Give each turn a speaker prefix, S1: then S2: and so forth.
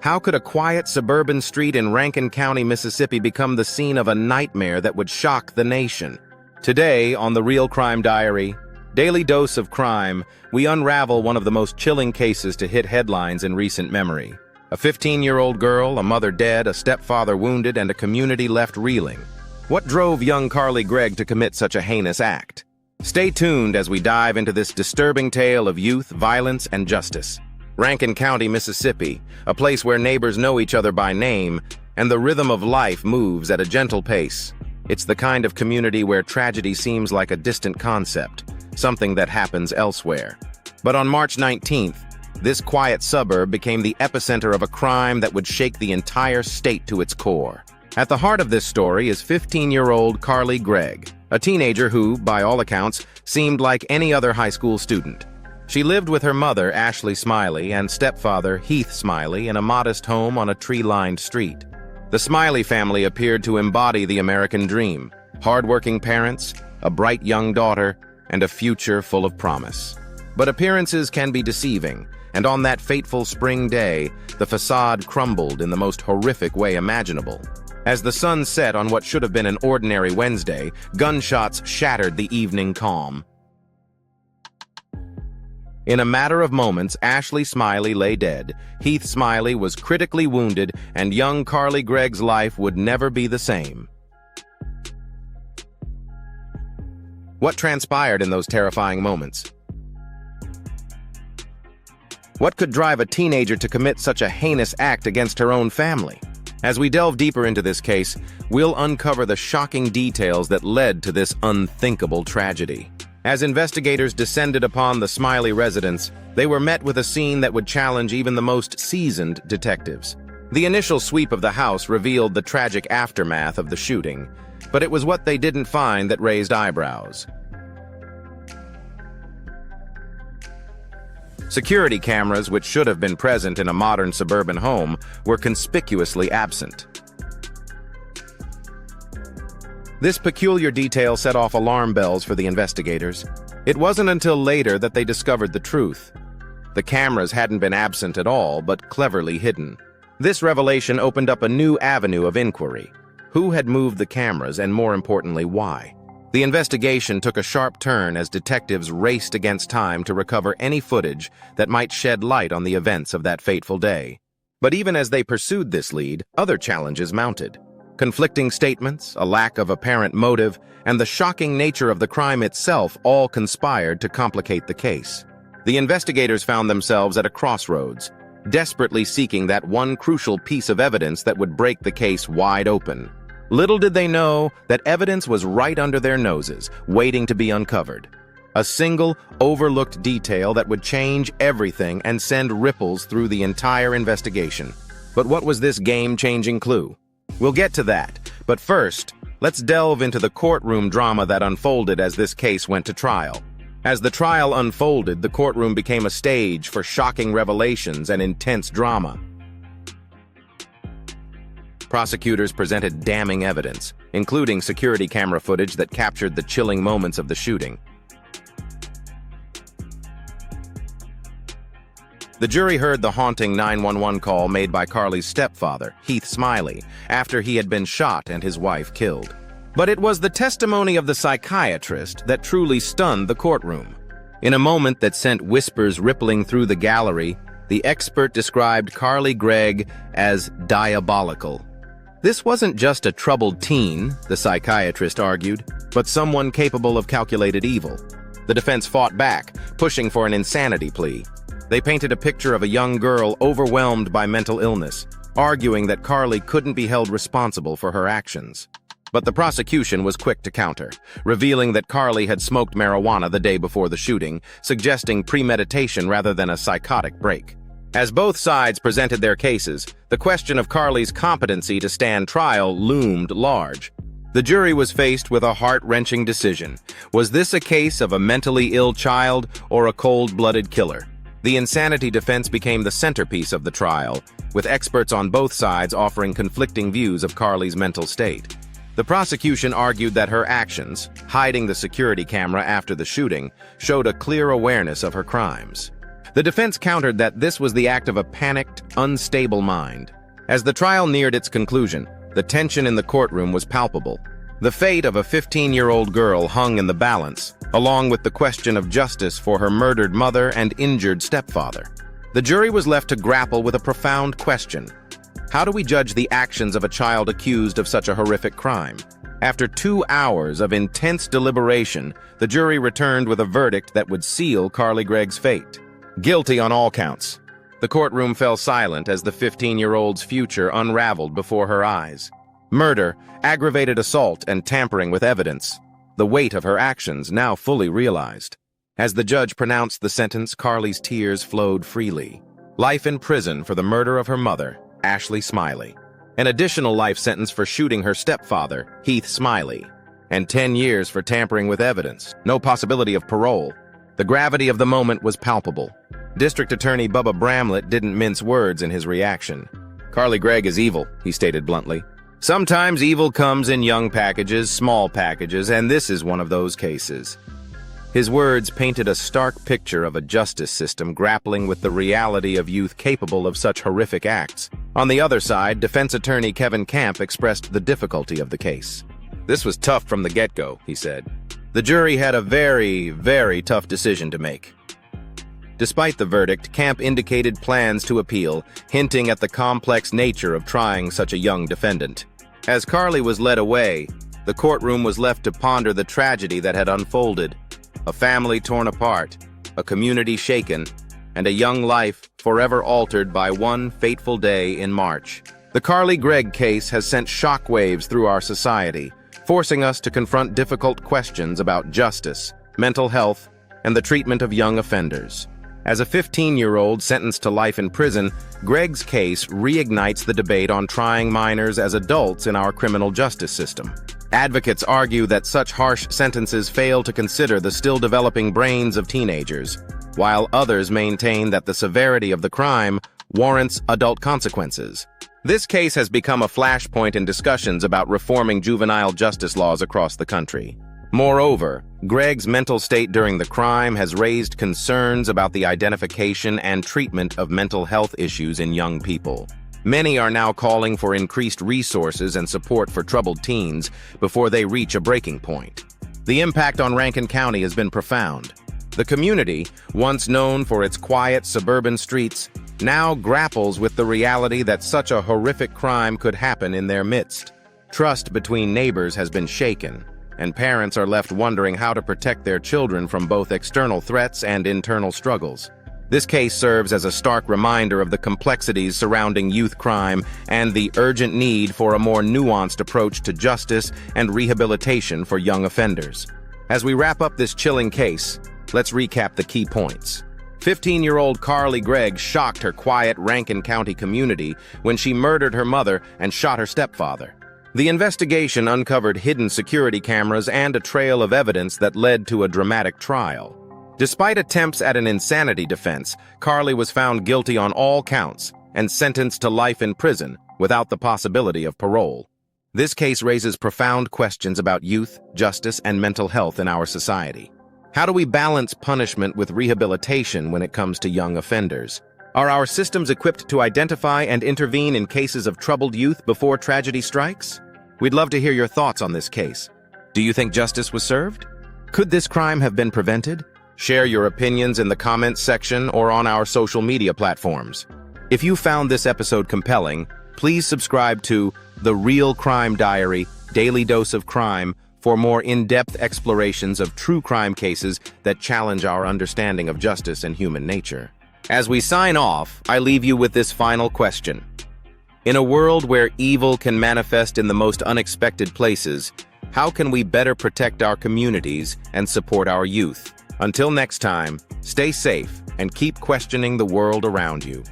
S1: How could a quiet suburban street in Rankin County, Mississippi become the scene of a nightmare that would shock the nation? Today, on The Real Crime Diary, Daily Dose of Crime, we unravel one of the most chilling cases to hit headlines in recent memory. A 15-year-old girl, a mother dead, a stepfather wounded, and a community left reeling. What drove young Carly Gregg to commit such a heinous act? Stay tuned as we dive into this disturbing tale of youth, violence, and justice. Rankin County, Mississippi, a place where neighbors know each other by name, and the rhythm of life moves at a gentle pace. It's the kind of community where tragedy seems like a distant concept, something that happens elsewhere. But on March 19th, this quiet suburb became the epicenter of a crime that would shake the entire state to its core. At the heart of this story is 15-year-old Carly Gregg, a teenager who, by all accounts, seemed like any other high school student. She lived with her mother, Ashley Smiley, and stepfather, Heath Smiley, in a modest home on a tree-lined street. The Smiley family appeared to embody the American dream: hard-working parents, a bright young daughter, and a future full of promise. But appearances can be deceiving, and on that fateful spring day, the facade crumbled in the most horrific way imaginable. As the sun set on what should have been an ordinary Wednesday, gunshots shattered the evening calm. In a matter of moments, Ashley Smiley lay dead, Heath Smiley was critically wounded, and young Carly Gregg's life would never be the same. What transpired in those terrifying moments? What could drive a teenager to commit such a heinous act against her own family? As we delve deeper into this case, we'll uncover the shocking details that led to this unthinkable tragedy. As investigators descended upon the Smiley residence, they were met with a scene that would challenge even the most seasoned detectives. The initial sweep of the house revealed the tragic aftermath of the shooting, but it was what they didn't find that raised eyebrows. Security cameras, which should have been present in a modern suburban home, were conspicuously absent. This peculiar detail set off alarm bells for the investigators. It wasn't until later that they discovered the truth. The cameras hadn't been absent at all, but cleverly hidden. This revelation opened up a new avenue of inquiry. Who had moved the cameras, and more importantly, why? The investigation took a sharp turn as detectives raced against time to recover any footage that might shed light on the events of that fateful day. But even as they pursued this lead, other challenges mounted. Conflicting statements, a lack of apparent motive, and the shocking nature of the crime itself all conspired to complicate the case. The investigators found themselves at a crossroads, desperately seeking that one crucial piece of evidence that would break the case wide open. Little did they know that evidence was right under their noses, waiting to be uncovered. A single, overlooked detail that would change everything and send ripples through the entire investigation. But what was this game-changing clue? We'll get to that, but first, let's delve into the courtroom drama that unfolded as this case went to trial. As the trial unfolded, the courtroom became a stage for shocking revelations and intense drama. Prosecutors presented damning evidence, including security camera footage that captured the chilling moments of the shooting. The jury heard the haunting 911 call made by Carly's stepfather, Heath Smiley, after he had been shot and his wife killed. But it was the testimony of the psychiatrist that truly stunned the courtroom. In a moment that sent whispers rippling through the gallery, the expert described Carly Gregg as diabolical. This wasn't just a troubled teen, the psychiatrist argued, but someone capable of calculated evil. The defense fought back, pushing for an insanity plea. They painted a picture of a young girl overwhelmed by mental illness, arguing that Carly couldn't be held responsible for her actions. But the prosecution was quick to counter, revealing that Carly had smoked marijuana the day before the shooting, suggesting premeditation rather than a psychotic break. As both sides presented their cases, the question of Carly's competency to stand trial loomed large. The jury was faced with a heart-wrenching decision. Was this a case of a mentally ill child or a cold-blooded killer? The insanity defense became the centerpiece of the trial, with experts on both sides offering conflicting views of Carly's mental state. The prosecution argued that her actions, hiding the security camera after the shooting, showed a clear awareness of her crimes. The defense countered that this was the act of a panicked, unstable mind. As the trial neared its conclusion, the tension in the courtroom was palpable. The fate of a 15-year-old girl hung in the balance, along with the question of justice for her murdered mother and injured stepfather. The jury was left to grapple with a profound question. How do we judge the actions of a child accused of such a horrific crime? After 2 hours of intense deliberation, the jury returned with a verdict that would seal Carly Gregg's fate. Guilty on all counts. The courtroom fell silent as the 15-year-old's future unraveled before her eyes. Murder, aggravated assault, and tampering with evidence. The weight of her actions now fully realized. As the judge pronounced the sentence, Carly's tears flowed freely. Life in prison for the murder of her mother, Ashley Smiley. An additional life sentence for shooting her stepfather, Heath Smiley. And 10 years for tampering with evidence. No possibility of parole. The gravity of the moment was palpable. District Attorney Bubba Bramlett didn't mince words in his reaction. "Carly Gregg is evil," he stated bluntly. "Sometimes evil comes in young packages, small packages, and this is one of those cases." His words painted a stark picture of a justice system grappling with the reality of youth capable of such horrific acts. On the other side, defense attorney Kevin Camp expressed the difficulty of the case. "This was tough from the get-go," he said. "The jury had a very, very tough decision to make." Despite the verdict, Camp indicated plans to appeal, hinting at the complex nature of trying such a young defendant. As Carly was led away, the courtroom was left to ponder the tragedy that had unfolded. A family torn apart, a community shaken, and a young life forever altered by one fateful day in March. The Carly Gregg case has sent shockwaves through our society, forcing us to confront difficult questions about justice, mental health, and the treatment of young offenders. As a 15-year-old sentenced to life in prison, Gregg's case reignites the debate on trying minors as adults in our criminal justice system. Advocates argue that such harsh sentences fail to consider the still-developing brains of teenagers, while others maintain that the severity of the crime warrants adult consequences. This case has become a flashpoint in discussions about reforming juvenile justice laws across the country. Moreover, Gregg's mental state during the crime has raised concerns about the identification and treatment of mental health issues in young people. Many are now calling for increased resources and support for troubled teens before they reach a breaking point. The impact on Rankin County has been profound. The community, once known for its quiet suburban streets, now grapples with the reality that such a horrific crime could happen in their midst. Trust between neighbors has been shaken, and parents are left wondering how to protect their children from both external threats and internal struggles. This case serves as a stark reminder of the complexities surrounding youth crime and the urgent need for a more nuanced approach to justice and rehabilitation for young offenders. As we wrap up this chilling case, let's recap the key points. 15-year-old Carly Gregg shocked her quiet Rankin County community when she murdered her mother and shot her stepfather. The investigation uncovered hidden security cameras and a trail of evidence that led to a dramatic trial. Despite attempts at an insanity defense, Carly was found guilty on all counts and sentenced to life in prison without the possibility of parole. This case raises profound questions about youth, justice, and mental health in our society. How do we balance punishment with rehabilitation when it comes to young offenders? Are our systems equipped to identify and intervene in cases of troubled youth before tragedy strikes? We'd love to hear your thoughts on this case. Do you think justice was served? Could this crime have been prevented? Share your opinions in the comments section or on our social media platforms. If you found this episode compelling, please subscribe to The Real Crime Diary, Daily Dose of Crime, for more in-depth explorations of true crime cases that challenge our understanding of justice and human nature. As we sign off, I leave you with this final question. In a world where evil can manifest in the most unexpected places, how can we better protect our communities and support our youth? Until next time, stay safe and keep questioning the world around you.